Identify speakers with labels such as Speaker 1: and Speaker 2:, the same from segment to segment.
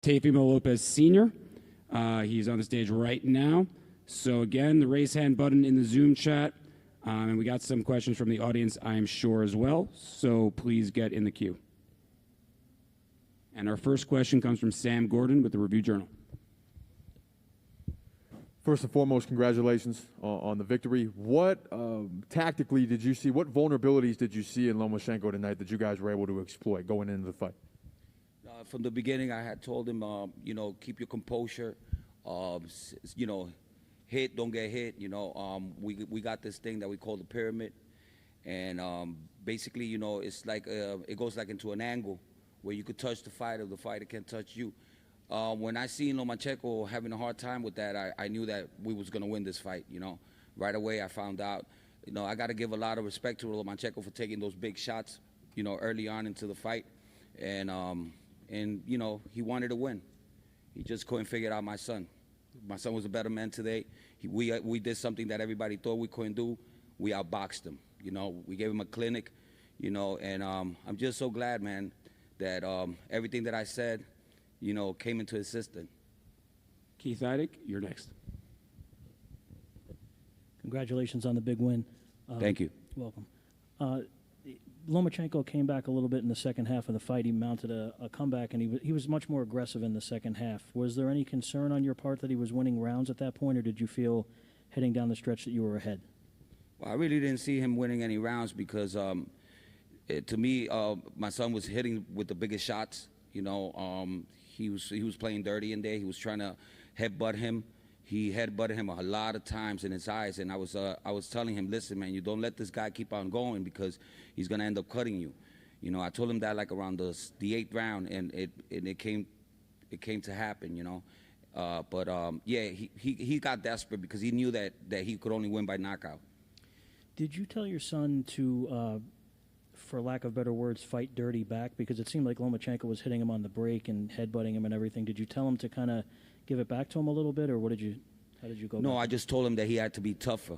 Speaker 1: Teofimo Lopez Sr. He's on the stage right now. So again, the raise hand button in the Zoom chat. And we got some questions from the audience, I am sure, as well. So please get in the queue. And our first question comes from Sam Gordon with the Review-Journal.
Speaker 2: First and foremost, congratulations on the victory. What tactically did you see? What vulnerabilities did you see in Lomachenko tonight that you guys were able to exploit going into the fight?
Speaker 3: From the beginning, I had told him, keep your composure. Hit, don't get hit. We got this thing that we call the pyramid, and basically, it's like it goes like into an angle where you could touch the fighter, the fighter can't touch you. When I seen Lomachenko having a hard time with that, I knew that we was gonna win this fight. Right away I found out. I got to give a lot of respect to Lomachenko for taking those big shots, early on into the fight, and he wanted to win. He just couldn't figure out my son. My son was a better man today. We did something that everybody thought we couldn't do. We outboxed him. We gave him a clinic. And I'm just so glad, man, that everything that I said, came into existence.
Speaker 1: Keith Idec, you're next.
Speaker 4: Congratulations on the big win.
Speaker 3: Thank you.
Speaker 4: Welcome. Lomachenko came back a little bit in the second half of the fight. He mounted a comeback, and he was much more aggressive in the second half. Was there any concern on your part that he was winning rounds at that point, or did you feel heading down the stretch that you were ahead?
Speaker 3: Well, I really didn't see him winning any rounds because, to me, my son was hitting with the biggest shots. He was playing dirty in there. He was trying to headbutt him. He headbutted him a lot of times in his eyes, and I was telling him, listen, man, you don't let this guy keep on going because he's gonna end up cutting you. I told him that like around the 8th round, and it came to happen. He got desperate because he knew that he could only win by knockout.
Speaker 4: Did you tell your son to, for lack of better words, fight dirty back? Because it seemed like Lomachenko was hitting him on the break and headbutting him and everything. Did you tell him to kind of give it back to him a little bit, or how did you go?
Speaker 3: No, I just told him that he had to be tougher,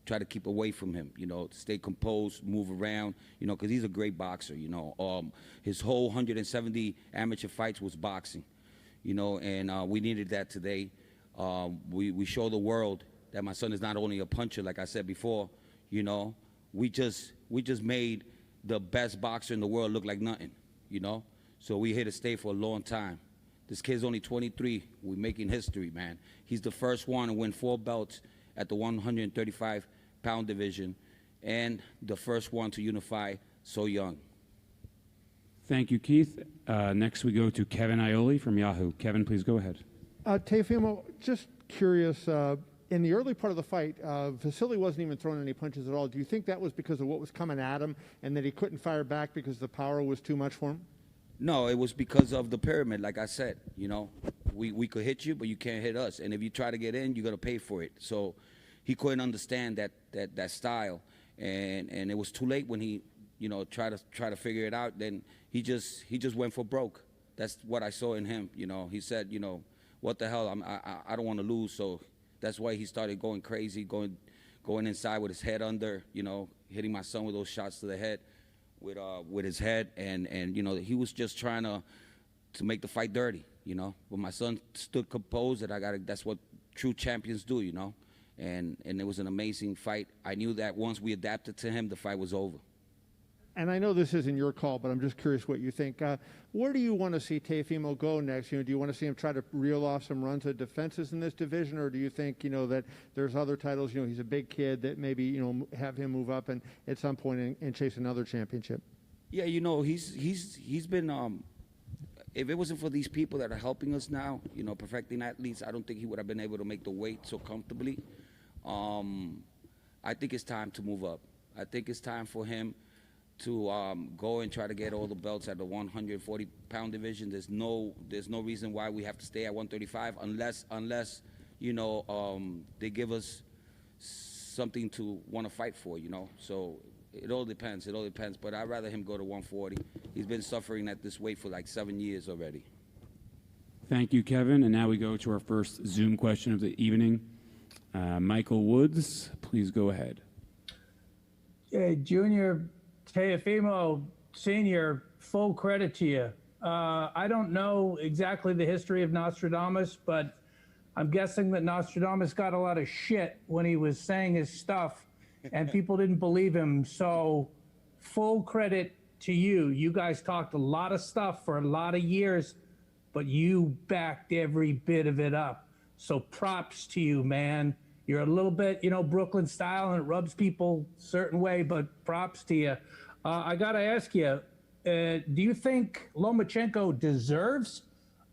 Speaker 3: try to keep away from him, stay composed, move around, because he's a great boxer, his whole 170 amateur fights was boxing, and we needed that today. We show the world that my son is not only a puncher, like I said before, we just made the best boxer in the world look like nothing, so we here to stay for a long time. This kid's only 23. We're making history, man. He's the first one to win 4 belts at the 135-pound division and the first one to unify so young.
Speaker 1: Thank you, Keith. Next we go to Kevin Ioli from Yahoo. Kevin, please go ahead.
Speaker 5: Teofimo, just curious, in the early part of the fight, Vasiliy wasn't even throwing any punches at all. Do you think that was because of what was coming at him and that he couldn't fire back because the power was too much for him?
Speaker 3: No, it was because of the pyramid, like I said. We could hit you, but you can't hit us. And if you try to get in, you're going to pay for it. So he couldn't understand that style. And it was too late when he, try to figure it out. Then he just went for broke. That's what I saw in him. He said, what the hell, I don't want to lose. So that's why he started going crazy, going inside with his head under, hitting my son with those shots to the head. With his head, and he was just trying to make the fight dirty, But my son stood composed, and that's what true champions do, And it was an amazing fight. I knew that once we adapted to him, the fight was over.
Speaker 5: And I know this isn't your call, but I'm just curious what you think. Where do you want to see Teofimo go next? Do you want to see him try to reel off some runs of defenses in this division, or do you think, that there's other titles? He's a big kid that maybe, have him move up and at some point and chase another championship.
Speaker 3: Yeah, he's been. If it wasn't for these people that are helping us now, perfecting athletes, I don't think he would have been able to make the weight so comfortably. I think it's time to move up. I think it's time for him to go and try to get all the belts at the 140-pound division. There's no reason why we have to stay at 135 unless they give us something to want to fight for, So it all depends. But I'd rather him go to 140. He's been suffering at this weight for like 7 years already.
Speaker 1: Thank you, Kevin. And now we go to our first Zoom question of the evening. Michael Woods, please go ahead.
Speaker 6: Junior Teofimo Sr., full credit to you. I don't know exactly the history of Nostradamus, but I'm guessing that Nostradamus got a lot of shit when he was saying his stuff, and people didn't believe him. So full credit to you. You guys talked a lot of stuff for a lot of years, but you backed every bit of it up. So props to you, man. You're a little bit, Brooklyn style, and it rubs people a certain way, but props to you. I got to ask you, do you think Lomachenko deserves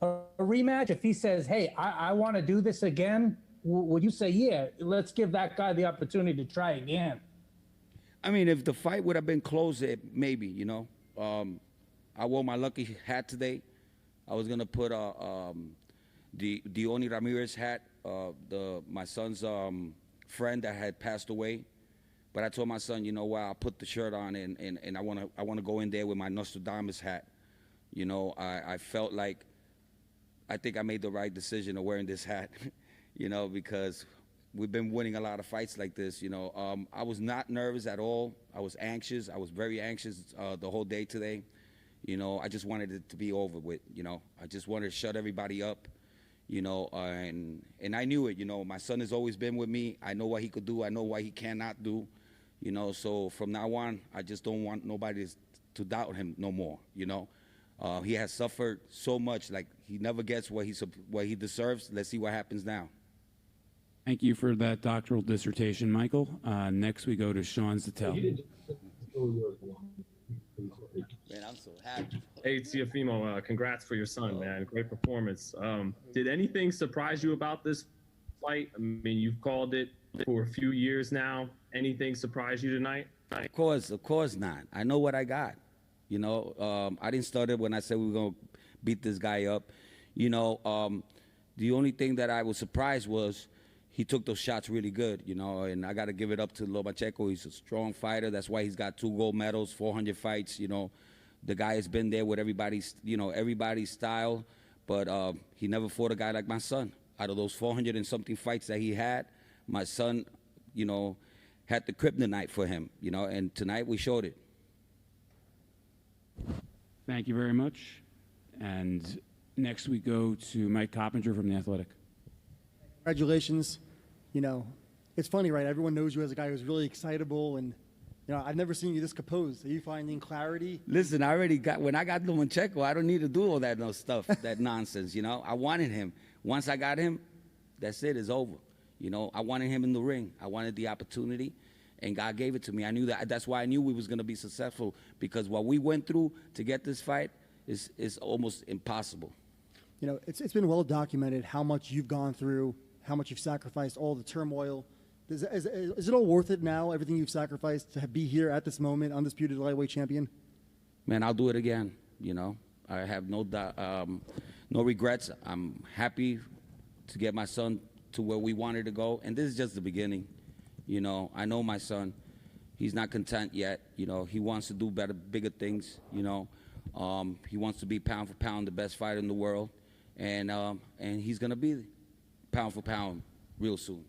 Speaker 6: a rematch? If he says, hey, I want to do this again, would you say, yeah, let's give that guy the opportunity to try again?
Speaker 3: I mean, if the fight would have been closer, maybe, I wore my lucky hat today. I was going to put the Diony Ramirez hat, my son's friend that had passed away. But I told my son, you know what, I'll put the shirt on and I want to go in there with my Nostradamus hat. I felt like I think I made the right decision of wearing this hat, because we've been winning a lot of fights like this, I was not nervous at all. I was anxious. I was very anxious the whole day today. I just wanted it to be over with, I just wanted to shut everybody up, and I knew it, my son has always been with me. I know what he could do. I know what he cannot do, so from now on, I just don't want nobody to doubt him no more, He has suffered so much, like he never gets what he deserves. Let's see what happens now.
Speaker 1: Thank you for that doctoral dissertation, Michael. Next, we go to Sean Zattel.
Speaker 3: Man, I'm so happy.
Speaker 7: Hey, Teofimo, congrats for your son, man. Great performance. Did anything surprise you about this fight? I mean, you've called it for a few years now. Anything surprise you tonight?
Speaker 3: Of course not. I know what I got. I didn't start it when I said we were going to beat this guy up. The only thing that I was surprised was he took those shots really good, and I got to give it up to Lomachenko. He's a strong fighter. That's why he's got 2 gold medals, 400 fights. The guy has been there with everybody's style, but he never fought a guy like my son. Out of those 400 and something fights that he had, my son, had the kryptonite for him, and tonight we showed it.
Speaker 1: Thank you very much. And next we go to Mike Coppinger from The Athletic.
Speaker 8: Congratulations. It's funny, right? Everyone knows you as a guy who's really excitable, and I've never seen you this composed. Are you finding clarity?
Speaker 3: Listen, when I got Lomachenko, I don't need to do all that stuff, that nonsense. I wanted him. Once I got him, that's it. It's over. I wanted him in the ring. I wanted the opportunity, and God gave it to me. I knew that. That's why I knew we was going to be successful, because what we went through to get this fight is almost impossible.
Speaker 8: It's been well documented how much you've gone through, how much you've sacrificed, all the turmoil. Is it all worth it now, everything you've sacrificed, to be here at this moment, undisputed lightweight champion?
Speaker 3: Man, I'll do it again. I have no regrets. I'm happy to get my son to where we wanted to go, and this is just the beginning. I know my son. He's not content yet. He wants to do better, bigger things. He wants to be pound for pound the best fighter in the world, and he's gonna be pound for pound real soon.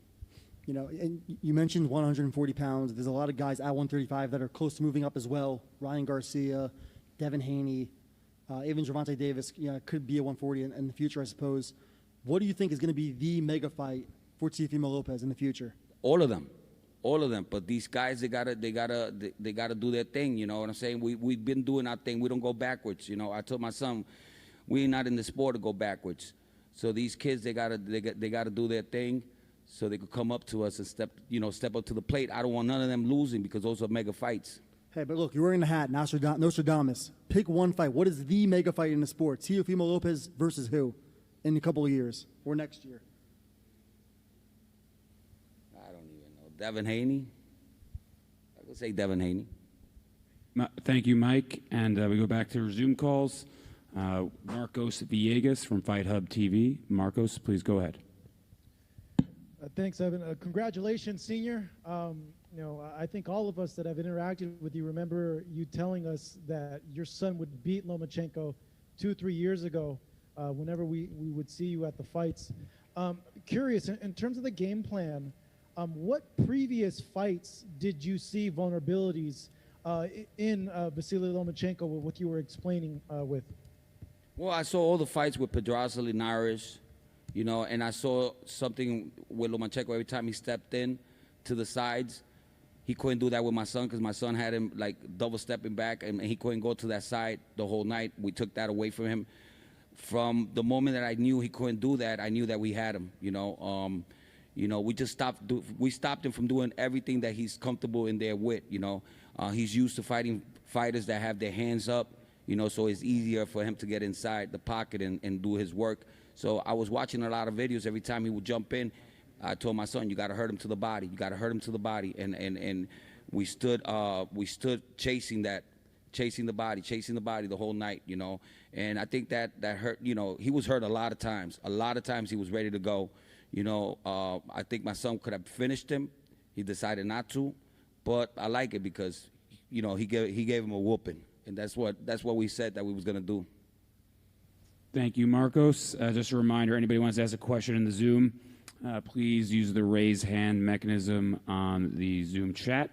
Speaker 8: And you mentioned 140 pounds. There's a lot of guys at 135 that are close to moving up as well. Ryan Garcia, Devin Haney, even Gervonta Davis, could be a 140 in the future, I suppose. What do you think is going to be the mega fight for Teofimo Lopez in the future?
Speaker 3: All of them. But these guys, they gotta do their thing. You know what I'm saying? We've been doing our thing. We don't go backwards. I told my son, we're not in the sport to go backwards. So these kids, they gotta do their thing, so they could come up to us and step up to the plate. I don't want none of them losing, because those are mega fights.
Speaker 8: Hey, but look, you're wearing the hat, Nostradamus. Pick one fight. What is the mega fight in the sport? Teofimo Lopez versus who in a couple of years or next year?
Speaker 3: I don't even know. Devin Haney? I would say Devin Haney.
Speaker 1: Thank you, Mike. And we go back to resume calls. Marcos Villegas from Fight Hub TV. Marcos, please go ahead.
Speaker 9: Thanks, Evan. Congratulations, Senior. I think all of us that have interacted with you remember you telling us that your son would beat Lomachenko 2-3 years ago whenever we would see you at the fights. Curious, in terms of the game plan, what previous fights did you see vulnerabilities in Vasiliy Lomachenko, what you were explaining with?
Speaker 3: Well, I saw all the fights with Pedraza, Linares, you know, and I saw something with Lomachenko every time he stepped in to the sides. He couldn't do that with my son because my son had him like double stepping back, and he couldn't go to that side the whole night. We took that away from him. From the moment that I knew he couldn't do that, I knew that we had him. You know, we just we stopped him from doing everything that he's comfortable in there with. You know, he's used to fighting fighters that have their hands up. You know, so it's easier for him to get inside the pocket and do his work. So I was watching a lot of videos. Every time he would jump in, I told my son, you got to hurt him to the body. You got to hurt him to the body. And we stood chasing the body the whole night, you know. And I think that hurt, you know, he was hurt a lot of times. A lot of times he was ready to go. You know, I think my son could have finished him. He decided not to. But I like it because, you know, he gave him a whooping. And that's what we said that we was going to do.
Speaker 1: Thank you, Marcos. Just a reminder, anybody wants to ask a question in the Zoom, please use the raise hand mechanism on the Zoom chat,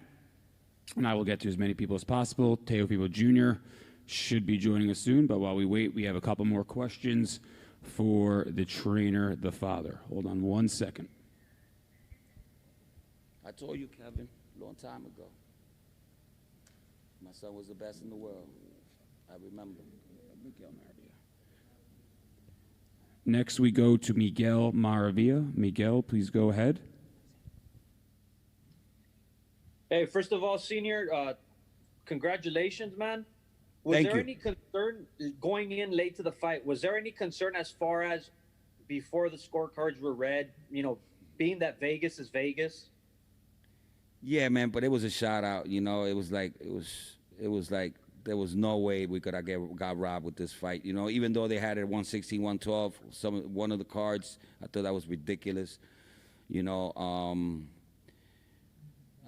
Speaker 1: and I will get to as many people as possible. Teofimo Jr. should be joining us soon, but while we wait, we have a couple more questions for the trainer, the father. Hold on one second.
Speaker 3: I told you, Kevin, a long time ago. My son was the best in the world. I remember.
Speaker 1: Next, we go to Miguel Maravilla. Miguel, please go ahead.
Speaker 10: Hey, first of all, Senior, congratulations, man. Was
Speaker 3: Thank
Speaker 10: there
Speaker 3: you.
Speaker 10: any concern going in late to the fight? Was there any concern as far as before the scorecards were read, you know, being that Vegas is Vegas?
Speaker 3: Yeah, man, but it was a shout out. You know, it was like there was no way we could have got robbed with this fight. You know, even though they had it at 116, 112, one of the cards, I thought that was ridiculous. You know,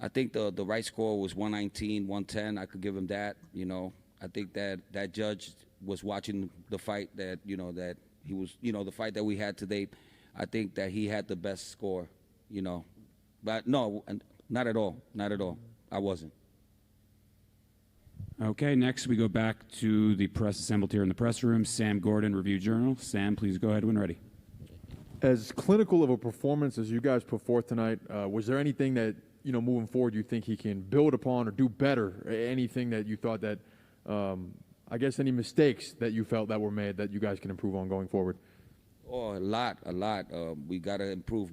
Speaker 3: I think the right score was 119, 110. I could give him that. You know, I think that judge was watching the fight that he was, you know, the fight that we had today. I think that he had the best score. You know, but no. Not at all. Not at all. I wasn't.
Speaker 1: Okay, next we go back to the press assembled here in the press room. Sam Gordon, Review Journal. Sam, please go ahead when ready.
Speaker 2: As clinical of a performance as you guys put forth tonight, was there anything that, you know, moving forward you think he can build upon or do better? Anything that you thought that, I guess, any mistakes that you felt that were made that you guys can improve on going forward?
Speaker 3: Oh, a lot. We got to improve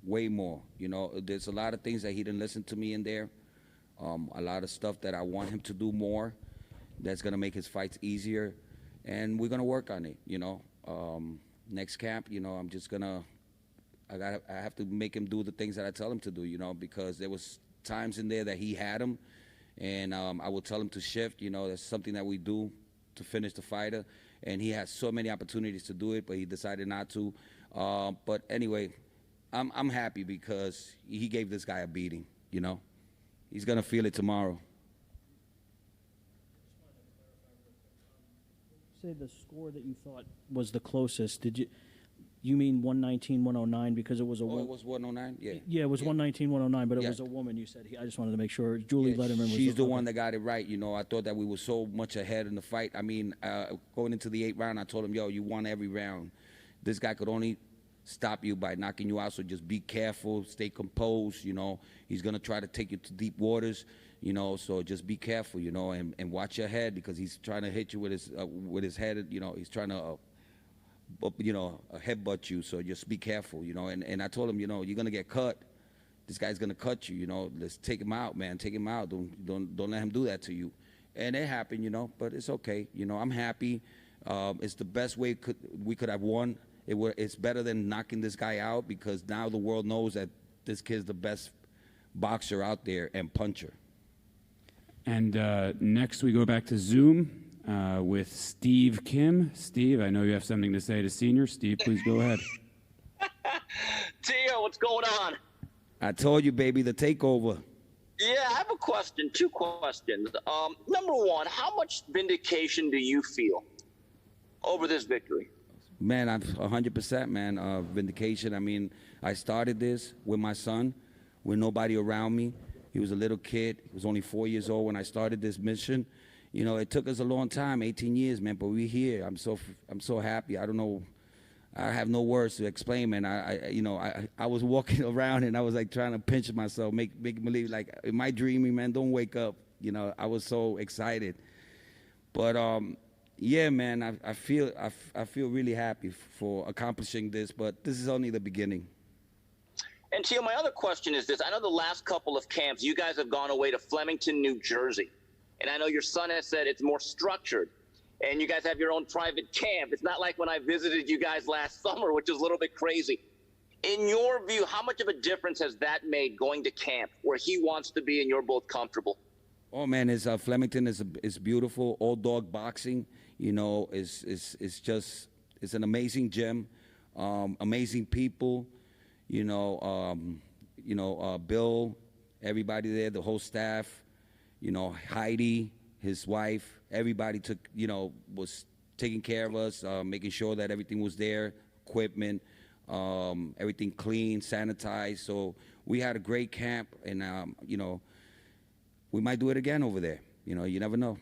Speaker 3: way more. You know, there's a lot of things that he didn't listen to me in there. A lot of stuff that I want him to do more that's going to make his fights easier. And we're going to work on it, you know. Next camp, you know, I'm just going to I have to make him do the things that I tell him to do, you know, because there was times in there that he had him, and I would tell him to shift. You know, that's something that we do to finish the fighter, and he has so many opportunities to do it, but he decided not to. But anyway, I'm happy because he gave this guy a beating, you know. He's going to feel it tomorrow.
Speaker 4: Say the score that you thought was the closest. You mean 119, 109 because it was a
Speaker 3: Oh,
Speaker 4: woman?
Speaker 3: it was 109? Yeah.
Speaker 4: Yeah, it was 119, 109, but it
Speaker 3: Yeah.
Speaker 4: was a woman, you said. I just wanted to make sure. Julie Letterman was
Speaker 3: She's the one that got it right. You know, I thought that we were so much ahead in the fight. I mean, going into the 8th round, I told him, yo, you won every round. This guy could only stop you by knocking you out, so just be careful, stay composed, you know. He's going to try to take you to deep waters, you know, so just be careful, you know, and watch your head because he's trying to hit you with his head, you know. He's trying to, headbutt you, so just be careful, you know. And I told him, you know, you're going to get cut. This guy's going to cut you, you know. Let's take him out, man. Take him out. Don't let him do that to you. And it happened, you know, but it's okay. You know, I'm happy. It's the best way we could have won. It's better than knocking this guy out because now the world knows that this kid's the best boxer out there and puncher.
Speaker 1: And next we go back to Zoom with Steve Kim. Steve, I know you have something to say to Senior. Steve, please go ahead.
Speaker 11: Tio, what's going on?
Speaker 3: I told you, baby, the takeover.
Speaker 11: Yeah, I have a question, 2 questions. Number one, how much vindication do you feel over this victory?
Speaker 3: Man, I'm 100%, man. Vindication. I mean, I started this with my son, with nobody around me. He was a little kid. He was only 4 years old when I started this mission. You know, it took us a long time, 18 years, man, but we're here. I'm so happy. I don't know. I have no words to explain, man. I was walking around and I was like trying to pinch myself, make believe like, am I dreaming, man? Don't wake up. You know, I was so excited. But yeah, man, I feel really happy for accomplishing this. But this is only the beginning.
Speaker 11: And Teo, my other question is this: I know the last couple of camps, you guys have gone away to Flemington, New Jersey, and I know your son has said it's more structured. And you guys have your own private camp. It's not like when I visited you guys last summer, which was a little bit crazy. In your view, how much of a difference has that made going to camp where he wants to be and you're both comfortable?
Speaker 3: Oh man, Flemington is beautiful. All dog boxing, you know, is an amazing gym, amazing people, Bill, everybody there, the whole staff, Heidi, his wife, everybody was taking care of us, making sure that everything was there, equipment, everything clean, sanitized. So we had a great camp, and we might do it again over there. You never know.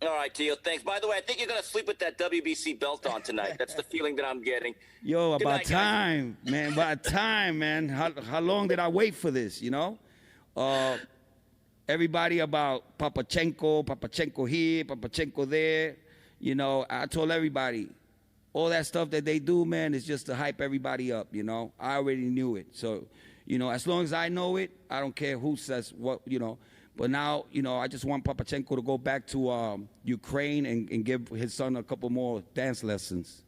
Speaker 11: All right, Teo, thanks. By the way, I think you're going to sleep with that WBC belt on tonight. That's the feeling that I'm getting.
Speaker 3: Yo,
Speaker 11: Good night,
Speaker 3: time, man. About time, man. How long did I wait for this, Everybody about Papachenko here, Papachenko there. I told everybody, all that stuff that they do, man, is just to hype everybody up, I already knew it. So, as long as I know it, I don't care who says what, But now, I just want Papachenko to go back to Ukraine and give his son a couple more dance lessons.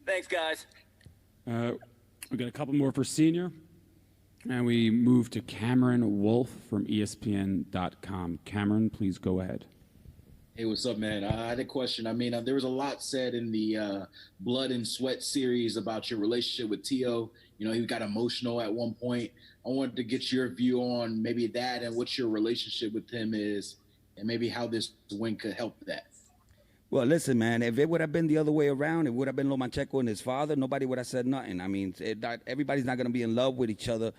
Speaker 11: Thanks, guys.
Speaker 1: We got a couple more for Senior. And we move to Cameron Wolf from ESPN.com. Cameron, please go ahead.
Speaker 12: Hey, what's up, man? I had a question. I mean, there was a lot said in the Blood and Sweat series about your relationship with Teo. He got emotional at one point. I wanted to get your view on maybe that and what your relationship with him is and maybe how this win could help that.
Speaker 3: Well, listen, man, if it would have been the other way around, it would have been Lomachenko and his father, nobody would have said nothing. I mean, everybody's not going to be in love with each other,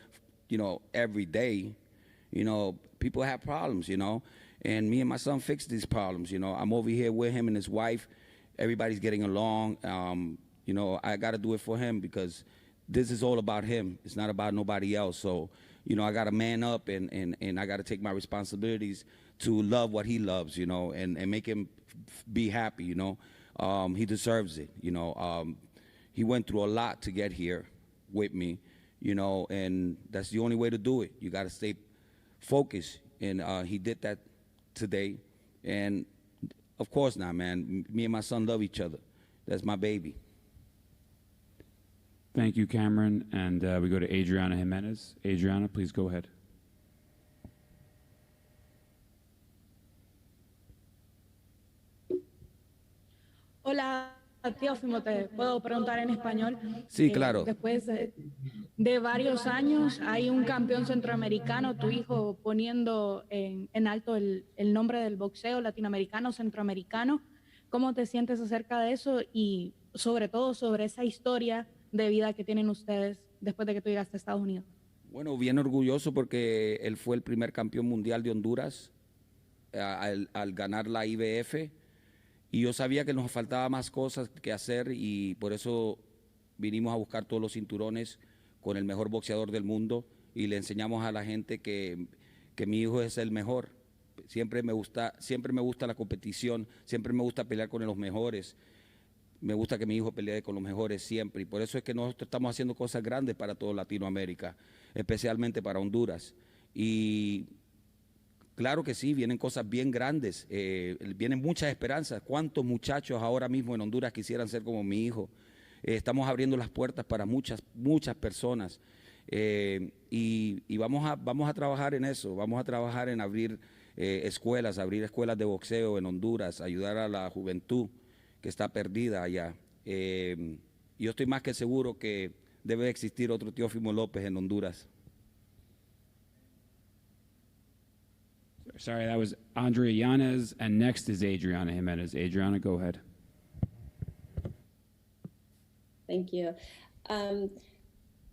Speaker 3: every day. People have problems, and me and my son fix these problems. I'm over here with him and his wife. Everybody's getting along. I got to do it for him because this is all about him. It's not about nobody else. So, I got to man up and I got to take my responsibilities to love what he loves, and make him be happy, He deserves it, He went through a lot to get here with me, and that's the only way to do it. You got to stay focused, and he did that today. And of course not, man. Me and my son love each other. That's my baby.
Speaker 1: Thank you, Cameron. And we go to Adriana Jimenez. Adriana, please go ahead.
Speaker 13: Hola, Teofimo, ¿te puedo preguntar en español?
Speaker 3: Sí, claro.
Speaker 13: Después de varios años, hay un campeón centroamericano, tu hijo poniendo en alto el nombre del boxeo latinoamericano, centroamericano. ¿Cómo te sientes acerca de eso y sobre todo sobre esa historia de vida que tienen ustedes después de que tú llegaste a Estados Unidos?
Speaker 3: Bueno, bien orgulloso porque él fue el primer campeón mundial de Honduras al ganar la IBF. Y yo sabía que nos faltaba más cosas que hacer y por eso vinimos a buscar todos los cinturones con el mejor boxeador del mundo y le enseñamos a la gente que mi hijo es el mejor. Siempre me gusta la competición, siempre me gusta pelear con los mejores. Me gusta que mi hijo pelee con los mejores siempre y por eso es que nosotros estamos haciendo cosas grandes para toda Latinoamérica, especialmente para Honduras. Y claro que sí, vienen cosas bien grandes, vienen muchas esperanzas. ¿Cuántos muchachos ahora mismo en Honduras quisieran ser como mi hijo? Estamos abriendo las puertas para muchas personas y vamos a trabajar en eso, vamos a trabajar en abrir escuelas de boxeo en Honduras, ayudar a la juventud que está perdida allá. Yo estoy más que seguro que debe existir otro Teofimo López en Honduras.
Speaker 1: Sorry, that was Andrea Yanez, and next is Adriana Jimenez. Adriana, go ahead.
Speaker 14: Thank you.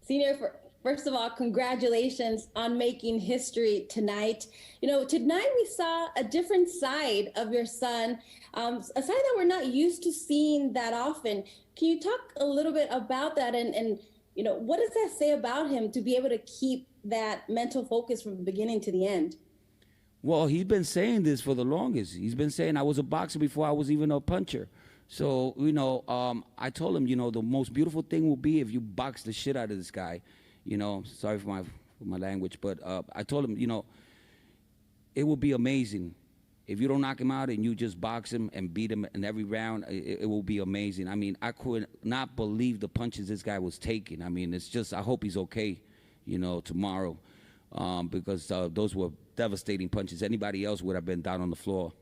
Speaker 14: Senior, First of all, congratulations on making history tonight. You know, tonight we saw a different side of your son, a side that we're not used to seeing that often. Can you talk a little bit about that and you know, what does that say about him to be able to keep that mental focus from the beginning to the end?
Speaker 3: Well, he's been saying this for the longest. He's been saying I was a boxer before I was even a puncher. So, you know, I told him, you know, the most beautiful thing will be if you box the shit out of this guy. You know, sorry for my language, but I told him, you know, it will be amazing. If you don't knock him out and you just box him and beat him in every round, it will be amazing. I mean, I could not believe the punches this guy was taking. I mean, it's just, I hope he's okay, you know, tomorrow, because those were devastating punches. Anybody else would have been down on the floor.